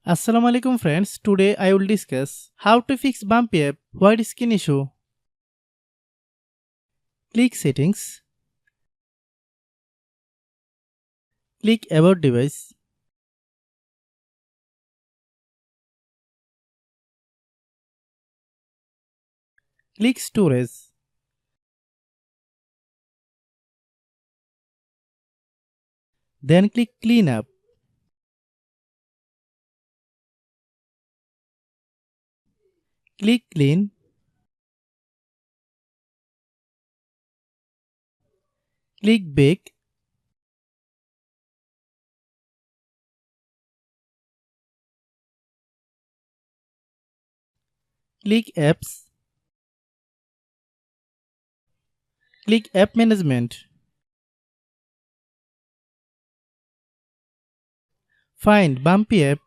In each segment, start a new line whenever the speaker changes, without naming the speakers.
Assalamualaikum friends, today I will discuss how to fix Bumpy app white screen issue. Click settings, click about device, click storage, then click clean up. Click clean, click bake, click apps, click app management. Find Bumpy app,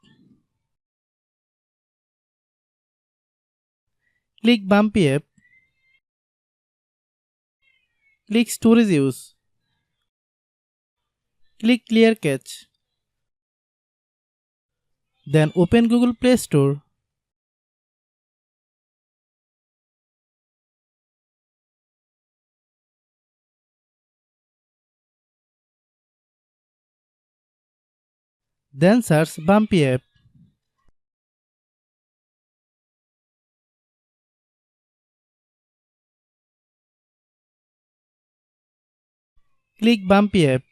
click Bumpy app, click storage use, click clear cache. Then open Google Play Store. Then search Bumpy app. Click Bumpy app.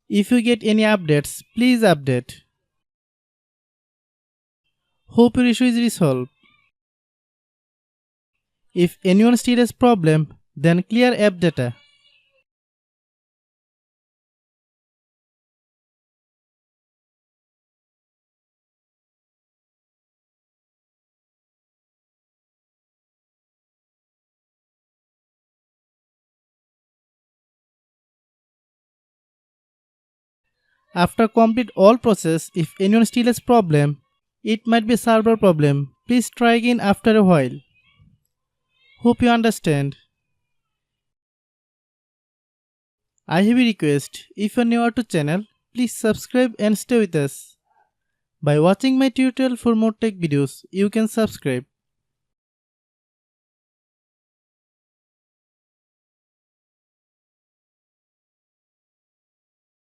If you get any updates, please update. Hope your issue is resolved. If anyone still has problem, then clear app data. After complete all process, if anyone still has problem, it might be server problem. Please try again after a while. Hope you understand. I have a request. If you are new to channel, please subscribe and stay with us. By watching my tutorial for more tech videos, you can subscribe.